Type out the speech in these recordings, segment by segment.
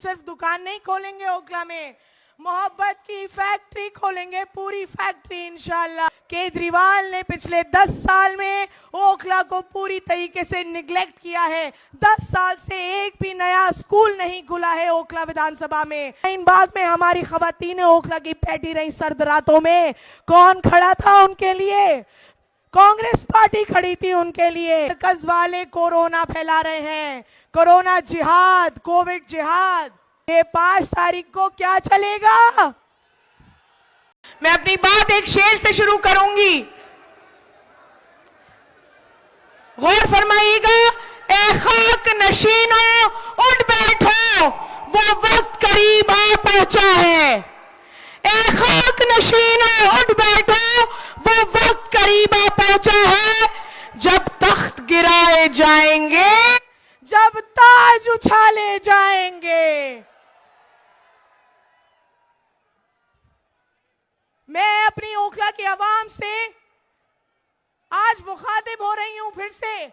सिर्फ दुकान नहीं खोलेंगे ओखला में, मोहब्बत की फैक्ट्री खोलेंगे, पूरी फैक्ट्री इंशाल्लाह। केजरीवाल ने पिछले 10 साल में ओखला को पूरी तरीके से निगलेक्ट किया है। 10 साल से एक भी नया स्कूल नहीं खुला है ओखला विधानसभा में। इन बाग में हमारी खवातीनें ओखला की बैठी रही सर्द रातों में। कौन खड़ा था उनके लिए? कांग्रेस पार्टी खड़ी थी उनके लिए। मरकज वाले कोरोना फैला रहे हैं, कोरोना जिहाद, कोविड जिहाद। ये 5 तारीख को क्या चलेगा? मैं अपनी बात एक शेर से शुरू करूंगी, गौर फरमाइएगा। ए खाक नशीनों उठ बैठो, वो वक्त करीब आ पहुंचा है। ए खाक नशीनों उठ बैठो, वो वक्त करीब आ पहुंचा है। जब तख्त गिराए जाएंगे, जब ताज उछाले जाएंगे। मैं अपनी ओखला की आवाम से आज मुखातिब हो रही हूं फिर से,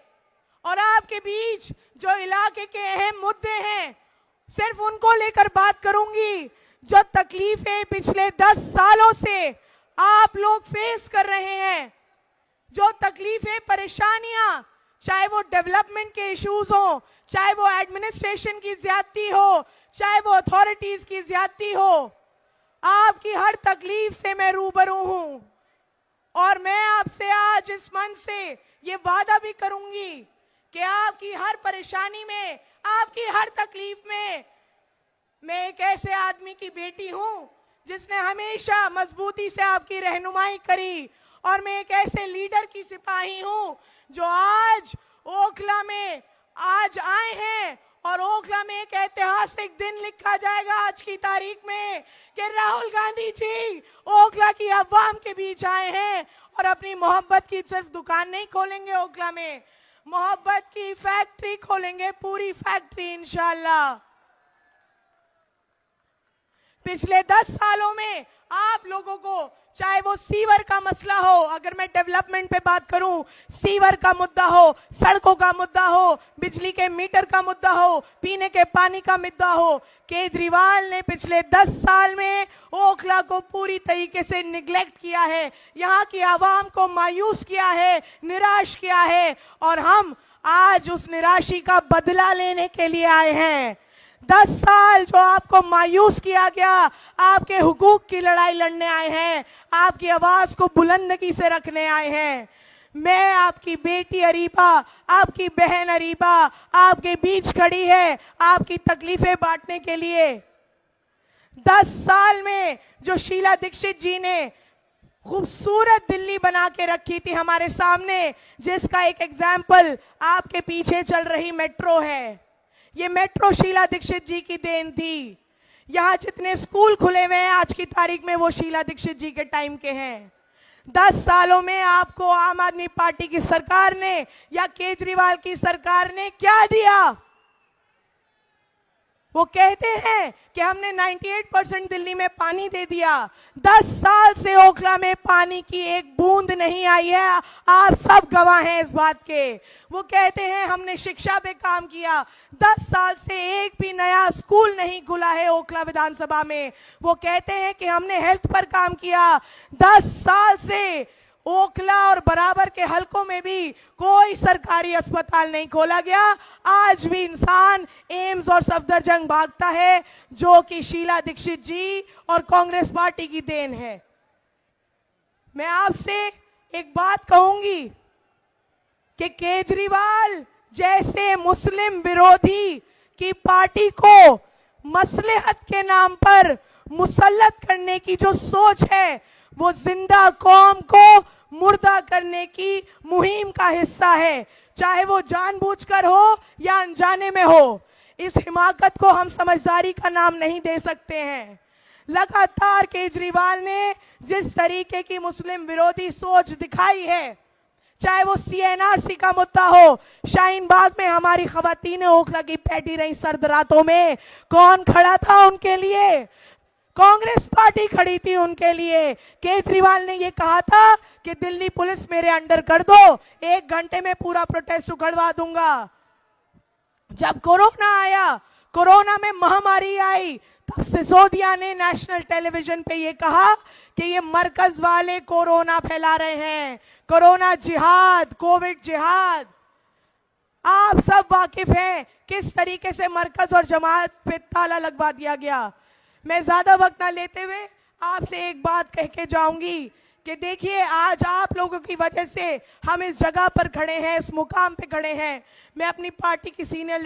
और आपके बीच जो इलाके के अहम मुद्दे हैं सिर्फ उनको लेकर बात करूंगी। जो तकलीफें पिछले 10 सालों से आप लोग फेस कर रहे हैं, जो तकलीफें, परेशानियां, चाहे वो डेवलपमेंट के इश्यूज हो, चाहे वो एडमिनिस्ट्रेशन की ज्यादती हो, चाहे वो अथॉरिटीज की ज्यादती हो, आपकी हर तकलीफ से मैं रूबरू हूं। और मैं आपसे आज इस मंच से ये वादा भी करूंगी कि आपकी हर परेशानी में, आपकी हर तकलीफ में मैं एक ऐसे आदमी की बेटी हूं जिसने हमेशा मजबूती से आपकी रहनुमाई करी, और मैं एक ऐसे लीडर की सिपाही हूं जो आज ओखला में आज आए हैं। और ओखला में एक ऐतिहासिक दिन लिखा जाएगा आज की तारीख में कि राहुल गांधी जी ओखला की अवाम के बीच आए हैं और अपनी मोहब्बत की सिर्फ दुकान नहीं खोलेंगे ओखला में, मोहब्बत की फैक्ट्री खोलेंगे, पूरी फैक्ट्री इंशाल्लाह। पिछले 10 सालों में आप लोगों को, चाहे वो सीवर का मसला हो, अगर मैं डेवलपमेंट पे बात करूं, सीवर का मुद्दा हो, सड़कों का मुद्दा हो, बिजली के मीटर का मुद्दा हो, पीने के पानी का मुद्दा हो, केजरीवाल ने पिछले 10 साल में ओखला को पूरी तरीके से निगलेक्ट किया है, यहाँ की आवाम को मायूस किया है, निराश किया है। और हम आज उस निराशी का बदला लेने के लिए आए हैं। 10 साल जो आपको मायूस किया गया, आपके हुकूक की लड़ाई लड़ने आए हैं, आपकी आवाज को बुलंदगी से रखने आए हैं। मैं आपकी बेटी अरीबा, आपकी बहन अरीबा आपके बीच खड़ी है आपकी तकलीफें बांटने के लिए। 10 साल में जो शीला दीक्षित जी ने खूबसूरत दिल्ली बना के रखी थी हमारे सामने, जिसका एक एग्जाम्पल आपके पीछे चल रही मेट्रो है, ये मेट्रो शीला दीक्षित जी की देन थी। यहाँ जितने स्कूल खुले हुए हैं आज की तारीख में वो शीला दीक्षित जी के टाइम के हैं। 10 सालों में आपको आम आदमी पार्टी की सरकार ने या केजरीवाल की सरकार ने क्या दिया? वो कहते हैं कि हमने 98% दिल्ली में पानी दे दिया। 10 साल से ओखला में पानी की एक बूंद नहीं आई है, आप सब गवाह हैं इस बात के। वो कहते हैं हमने शिक्षा पे काम किया, 10 साल से एक भी नया स्कूल नहीं खुला है ओखला विधानसभा में। वो कहते हैं कि हमने हेल्थ पर काम किया, 10 साल से ओखला और बराबर के हलकों में भी कोई सरकारी अस्पताल नहीं खोला गया। आज भी इंसान एम्स और सफदरजंग भागता है, जो कि शीला दीक्षित जी और कांग्रेस पार्टी की देन है। मैं आपसे एक बात कहूंगी कि केजरीवाल जैसे मुस्लिम विरोधी की पार्टी को मसलहत के नाम पर मुसल्लत करने की जो सोच है, वो जिंदा कौम को मुर्दा करने की मुहिम का हिस्सा है, चाहे वो जानबूझकर हो या अनजाने में हो। इस हिमाकत को हम समझदारी का नाम नहीं दे सकते हैं। लगातार केजरीवाल ने जिस तरीके की मुस्लिम विरोधी सोच दिखाई है, चाहे वो CNRC का मुद्दा हो, शाहीन बाग में हमारी खवातीनें ओखला की बैठी रही सर्द रातों में, कौन खड़ा था उनके लिए? कांग्रेस पार्टी खड़ी थी उनके लिए। केजरीवाल ने ये कहा था कि दिल्ली पुलिस मेरे अंडर कर दो, 1 घंटे में पूरा प्रोटेस्ट उखड़वा दूंगा। जब कोरोना आया, कोरोना में महामारी आई, तब सिसोदिया ने नेशनल टेलीविजन पे ये कहा कि ये मरकज वाले कोरोना फैला रहे हैं, कोरोना जिहाद, कोविड जिहाद। आप सब वाकिफ हैं किस तरीके से मरकज और जमात पे ताला लगवा दिया गया। मैं ज्यादा वक्त ना लेते हुए आपसे एक बात कह के जाऊंगी कि देखिए, आज आप लोगों की वजह से हम इस जगह पर खड़े हैं, इस मुकाम पे खड़े हैं। मैं अपनी पार्टी की सीनियर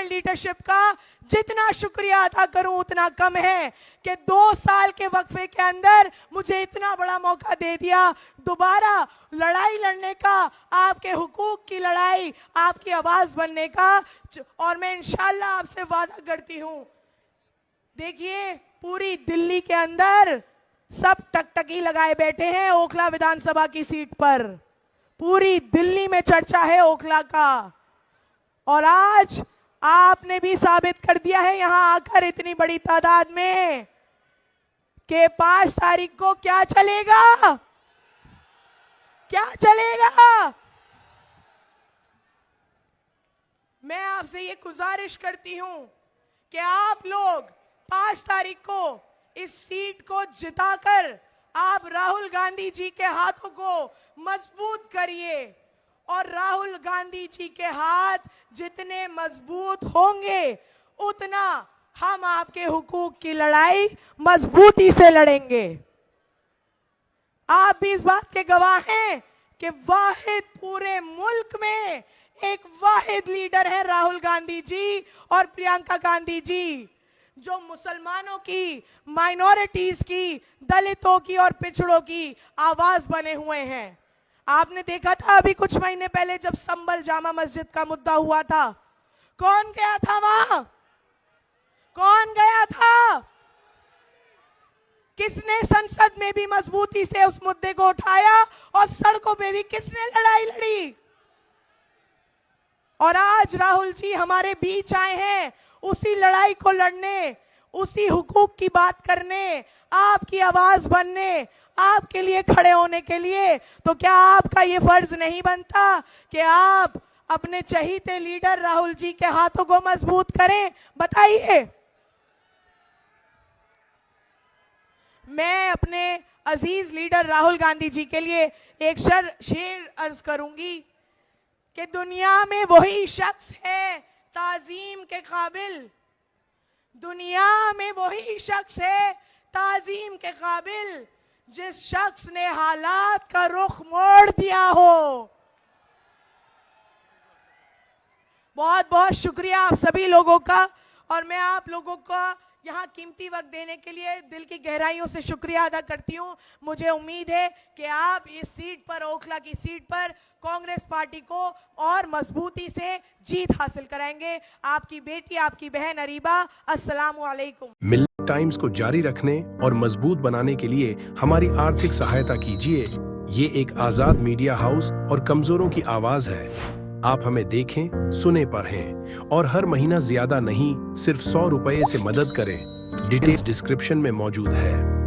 लीडरशिप का जितना शुक्रिया अदा करूं उतना कम है कि 2 साल के वक्फे के अंदर मुझे इतना बड़ा मौका दे दिया दोबारा लड़ाई लड़ने का, आपके हुकूक की लड़ाई, आपकी आवाज बनने का। और मैं इंशाल्लाह आपसे वादा करती हूं, देखिए पूरी दिल्ली के अंदर सब टकटकी लगाए बैठे हैं ओखला विधानसभा की सीट पर। पूरी दिल्ली में चर्चा है ओखला का, और आज आपने भी साबित कर दिया है यहां आकर इतनी बड़ी तादाद में कि 5 तारीख को क्या चलेगा, क्या चलेगा। मैं आपसे ये गुजारिश करती हूं कि आप लोग 5 तारीख को इस सीट को जिताकर आप राहुल गांधी जी के हाथों को मजबूत करिए, और राहुल गांधी जी के हाथ जितने मजबूत होंगे उतना हम आपके हुकूक की लड़ाई मजबूती से लड़ेंगे। आप भी इस बात के गवाह हैं कि वाहिद पूरे मुल्क में एक वाहिद लीडर है राहुल गांधी जी और प्रियंका गांधी जी, जो मुसलमानों की, माइनॉरिटीज की, दलितों की और पिछड़ों की आवाज बने हुए हैं। आपने देखा था अभी कुछ महीने पहले जब संभल जामा मस्जिद का मुद्दा हुआ था, कौन गया था वहां, कौन गया था, किसने संसद में भी मजबूती से उस मुद्दे को उठाया और सड़कों पे भी किसने लड़ाई लड़ी। और आज राहुल जी हमारे बीच आए हैं उसी लड़ाई को लड़ने, उसी हुकूक की बात करने, आपकी आवाज बनने, आपके लिए खड़े होने के लिए। तो क्या आपका ये फर्ज नहीं बनता कि आप अपने चहीते लीडर राहुल जी के हाथों को मजबूत करें? बताइए। मैं अपने अजीज लीडर राहुल गांधी जी के लिए एक शेर अर्ज करूंगी कि दुनिया में वही शख्स है ताजीम के काबिल, दुनिया में वही शख्स है ताजीम के काबिल जिस शख्स ने हालात का रुख मोड़ दिया हो। बहुत बहुत शुक्रिया आप सभी लोगों का, और मैं आप लोगों का यहाँ कीमती वक्त देने के लिए दिल की गहराइयों से शुक्रिया अदा करती हूँ। मुझे उम्मीद है कि आप इस सीट पर, ओखला की सीट पर, कांग्रेस पार्टी को और मजबूती से जीत हासिल कराएंगे। आपकी बेटी, आपकी बहन अरीबा। अस्सलामु अलैकुम। मिल्क टाइम्स को जारी रखने और मजबूत बनाने के लिए हमारी आर्थिक सहायता कीजिए। ये एक आजाद मीडिया हाउस और कमजोरों की आवाज है। आप हमें देखें, सुने, पढ़ें और हर महीना ज्यादा नहीं, सिर्फ 100 रुपए से मदद करें। डिटेल्स डिस्क्रिप्शन में मौजूद है।